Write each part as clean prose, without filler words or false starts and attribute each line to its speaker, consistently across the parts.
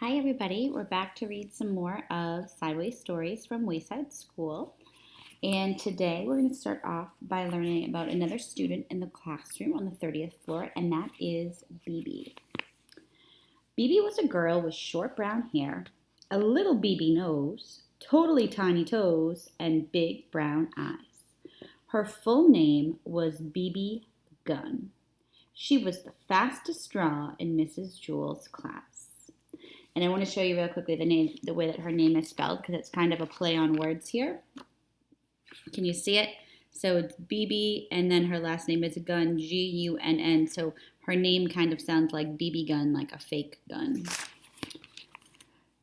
Speaker 1: Hi everybody, we're back to read some more of Sideways Stories from Wayside School. And today we're going to start off by learning about another student in the classroom on the 30th floor, and that is Bebe. Bebe was a girl with short brown hair, a little Bebe nose, totally tiny toes, and big brown eyes. Her full name was Bebe Gunn. She was the fastest straw in Mrs. Jewell's class. And I want to show you real quickly the way that her name is spelled, because it's kind of a play on words here. Can you see it? So it's Bebe, and then her last name is Gunn, G-U-N-N. So her name kind of sounds like BB gun, like a fake gun.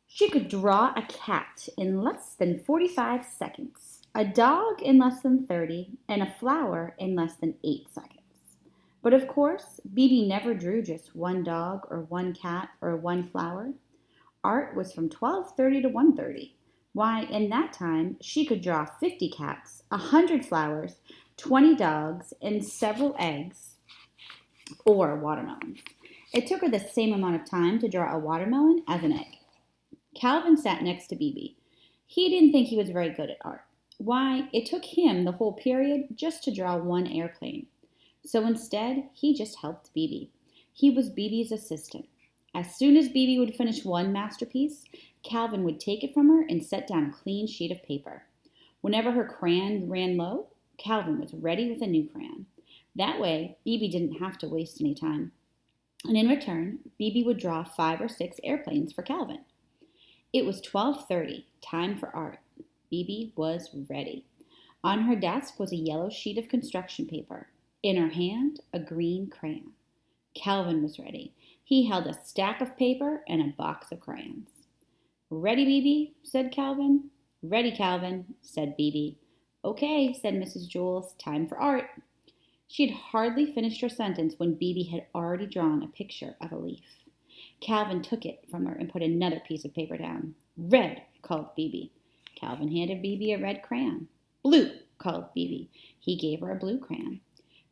Speaker 1: She could draw a cat in less than 45 seconds, a dog in less than 30, and a flower in less than 8 seconds. But of course, Bebe never drew just one dog or one cat or one flower. Art was from 12:30 to 1:30. Why, in that time, she could draw 50 cats, 100 flowers, 20 dogs, and several eggs or watermelons. It took her the same amount of time to draw a watermelon as an egg. Calvin sat next to Bebe. He didn't think he was very good at art. Why, it took him the whole period just to draw one airplane. So instead, he just helped Bebe. He was Bebe's assistant. As soon as Bebe would finish one masterpiece, Calvin would take it from her and set down a clean sheet of paper. Whenever her crayon ran low, Calvin was ready with a new crayon. That way, Bebe didn't have to waste any time. And in return, Bebe would draw 5 or 6 airplanes for Calvin. It was 12:30, time for art. Bebe was ready. On her desk was a yellow sheet of construction paper. In her hand, a green crayon. Calvin was ready. He held a stack of paper and a box of crayons. "Ready, Bebe?" said Calvin. "Ready, Calvin," said Bebe. "Okay," said Mrs. Jewell, "time for art." She had hardly finished her sentence when Bebe had already drawn a picture of a leaf. Calvin took it from her and put another piece of paper down. "Red," called Bebe. Calvin handed Bebe a red crayon. "Blue," called Bebe. He gave her a blue crayon.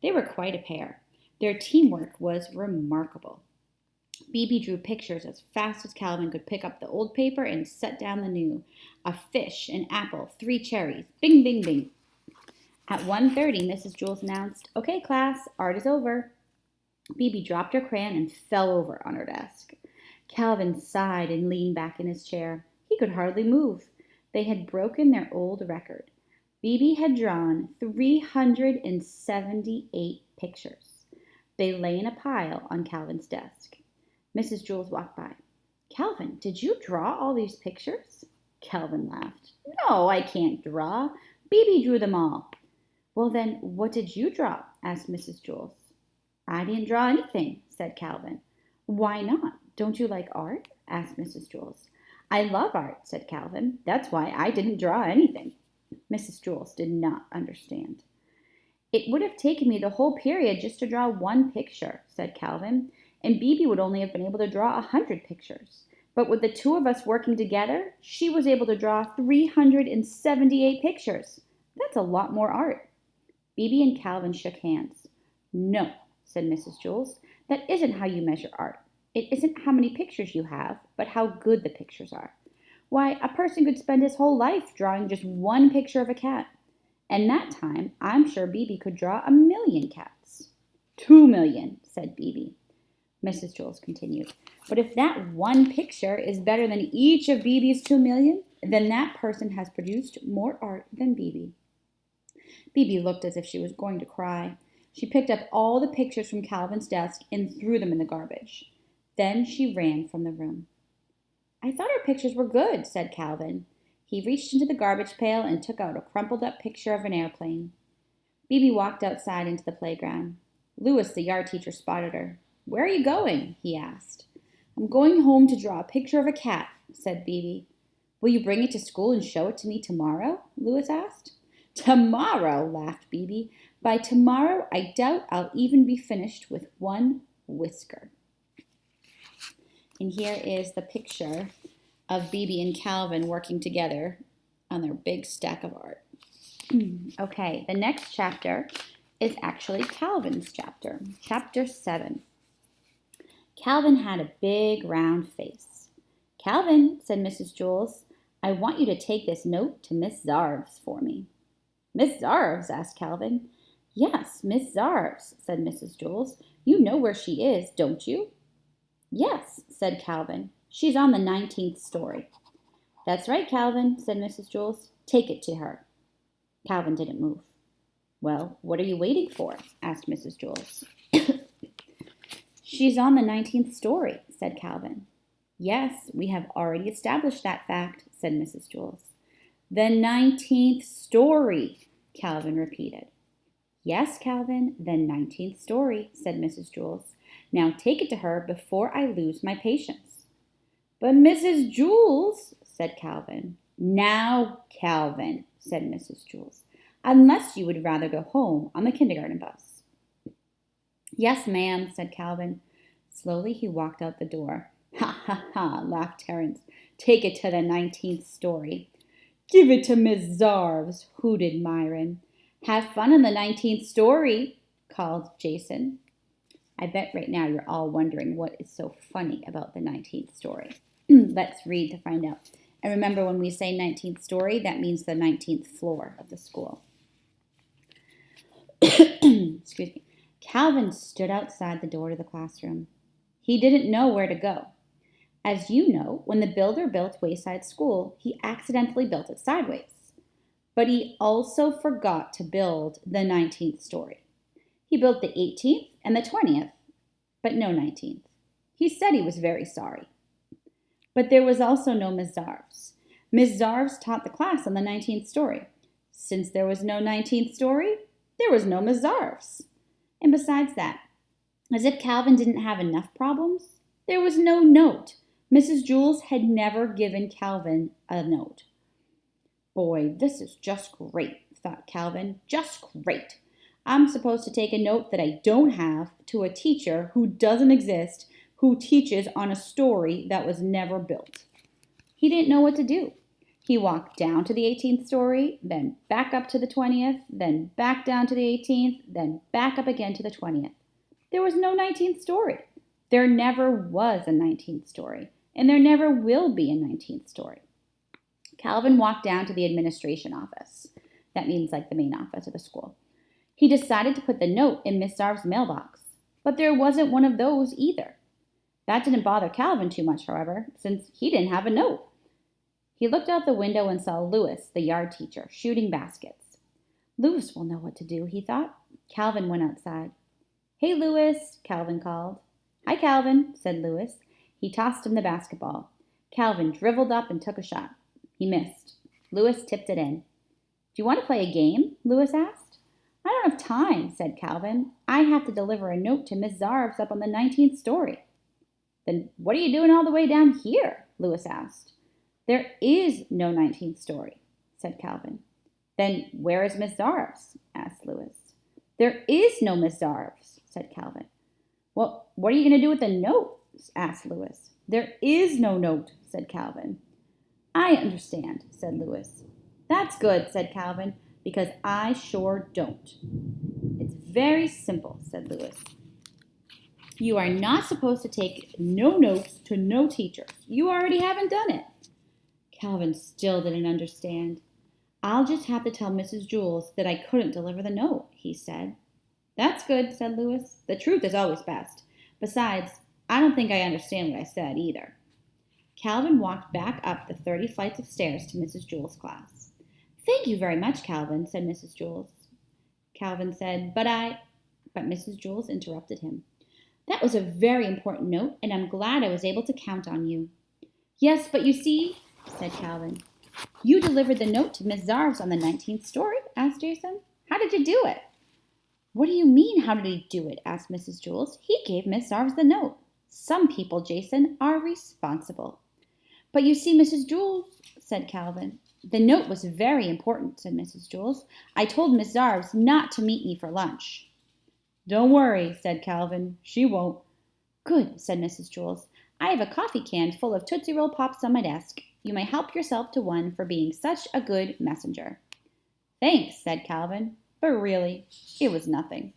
Speaker 1: They were quite a pair. Their teamwork was remarkable. Bebe drew pictures as fast as Calvin could pick up the old paper and set down the new. A fish, an apple, 3 cherries. Bing, bing, bing. At 1:30, Mrs. Jewell announced, "Okay, class, art is over." Bebe dropped her crayon and fell over on her desk. Calvin sighed and leaned back in his chair. He could hardly move. They had broken their old record. Bebe had drawn 378 pictures. They lay in a pile on Calvin's desk. Mrs. Jewell walked by. "Calvin, did you draw all these pictures?" Calvin laughed. "No, I can't draw. Bebe drew them all." "Well then, what did you draw?" asked Mrs. Jewell. "I didn't draw anything," said Calvin. "Why not? Don't you like art?" asked Mrs. Jewell. "I love art," said Calvin. "That's why I didn't draw anything." Mrs. Jewell did not understand. "It would have taken me the whole period just to draw one picture," said Calvin, "and Bebe would only have been able to draw 100 pictures. But with the two of us working together, she was able to draw 378 pictures. That's a lot more art." Bebe and Calvin shook hands. "No," said Mrs. Jewell, "that isn't how you measure art. It isn't how many pictures you have, but how good the pictures are. Why, a person could spend his whole life drawing just one picture of a cat. And that time, I'm sure Bebe could draw 1,000,000 cats." 2,000,000, said Bebe. Mrs. Jewell continued, "But if that one picture is better than each of Bebe's 2,000,000, then that person has produced more art than Bebe." Bebe looked as if she was going to cry. She picked up all the pictures from Calvin's desk and threw them in the garbage. Then she ran from the room. "I thought our pictures were good," said Calvin. He reached into the garbage pail and took out a crumpled up picture of an airplane. Bebe walked outside into the playground. Louis, the yard teacher, spotted her. "Where are you going?" he asked. "I'm going home to draw a picture of a cat," said Bebe. "Will you bring it to school and show it to me tomorrow?" Louis asked. "Tomorrow," laughed Bebe. "By tomorrow, I doubt I'll even be finished with one whisker." And here is the picture of Bebe and Calvin working together on their big stack of art. Okay, the next chapter is actually Calvin's chapter, chapter 7. Calvin had a big round face. Calvin, said Mrs. Jules, I want you to take this note to Miss Zarves for me. Miss Zarves? Asked Calvin. Yes, Miss Zarves, said Mrs. Jules. You know where she is, don't you? Yes, said Calvin. She's on the 19th story. That's right, Calvin, said Mrs. Jules. Take it to her. Calvin didn't move. Well, what are you waiting for? Asked Mrs. Jules. She's on the 19th story, said Calvin. Yes, we have already established that fact, said Mrs. Jules. The 19th story, Calvin repeated. Yes, Calvin, the 19th story, said Mrs. Jules. Now take it to her before I lose my patience. But Mrs. Jules, said Calvin. Now, Calvin, said Mrs. Jules, unless you would rather go home on the kindergarten bus. Yes, ma'am, said Calvin. Slowly he walked out the door. Ha, ha, ha, laughed Terence. Take it to the 19th story. Give it to Miss Zarves, hooted Myron. Have fun in the 19th story, called Jason. I bet right now you're all wondering what is so funny about the 19th story. Let's read to find out. And remember, when we say 19th story, that means the 19th floor of the school. Excuse me. Calvin stood outside the door to the classroom. He didn't know where to go. As you know, when the builder built Wayside School, he accidentally built it sideways. But he also forgot to build the 19th story. He built the 18th and the 20th, but no 19th. He said he was very sorry. But there was also no Miss Zarves. Miss Zarves taught the class on the 19th story. Since there was no 19th story, there was no Miss Zarves. And besides that, as if Calvin didn't have enough problems, there was no note. Mrs. Jules had never given Calvin a note. Boy, this is just great, thought Calvin. Just great. I'm supposed to take a note that I don't have to a teacher who doesn't exist, who teaches on a story that was never built. He didn't know what to do. He walked down to the 18th story, then back up to the 20th, then back down to the 18th, then back up again to the 20th. There was no 19th story. There never was a 19th story, and there never will be a 19th story. Calvin walked down to the administration office. That means like the main office of the school. He decided to put the note in Miss Zarves' mailbox, but there wasn't one of those either. That didn't bother Calvin too much, however, since he didn't have a note. He looked out the window and saw Louis, the yard teacher, shooting baskets. Louis will know what to do, he thought. Calvin went outside. Hey, Louis, Calvin called. Hi, Calvin, said Louis. He tossed him the basketball. Calvin dribbled up and took a shot. He missed. Louis tipped it in. Do you want to play a game? Louis asked. I don't have time, said Calvin. I have to deliver a note to Miss Zarves up on the 19th story. Then what are you doing all the way down here? Louis asked. There is no 19th story, said Calvin. Then where is Miss Zarves? Asked Louis. There is no Miss Zarves, said Calvin. Well, what are you going to do with the note? Asked Louis. There is no note, said Calvin. I understand, said Louis. That's good, said Calvin, because I sure don't. It's very simple, said Louis. You are not supposed to take no notes to no teachers. You already haven't done it. Calvin still didn't understand. I'll just have to tell Mrs. Jules that I couldn't deliver the note, he said. That's good, said Louis. The truth is always best. Besides, I don't think I understand what I said either. Calvin walked back up the 30 flights of stairs to Mrs. Jules' class. Thank you very much, Calvin, said Mrs. Jules. Calvin said, But Mrs. Jules interrupted him. That was a very important note, and I'm glad I was able to count on you. Yes, but you see, said Calvin. You delivered the note to Miss Zarves on the 19th story? Asked Jason. How did you do it? What do you mean, how did he do it? Asked Mrs. Jules. He gave Miss Zarves the note. Some people, Jason, are responsible. But you see, Mrs. Jules, said Calvin. The note was very important, said Mrs. Jules. I told Miss Zarves not to meet me for lunch. Don't worry, said Calvin. She won't. Good, said Mrs. Jules. I have a coffee can full of Tootsie Roll Pops on my desk. You may help yourself to one for being such a good messenger. Thanks, said Calvin, but really, it was nothing.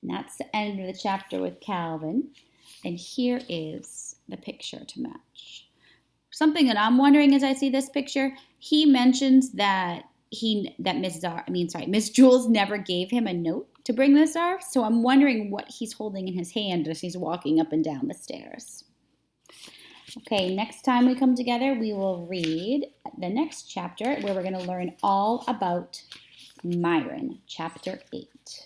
Speaker 1: And that's the end of the chapter with Calvin. And here is the picture to match. Something that I'm wondering as I see this picture, he mentions that Miss Jules never gave him a note to bring the scarf. So I'm wondering what he's holding in his hand as he's walking up and down the stairs. Okay, next time we come together, we will read the next chapter where we're going to learn all about Myron, chapter 8.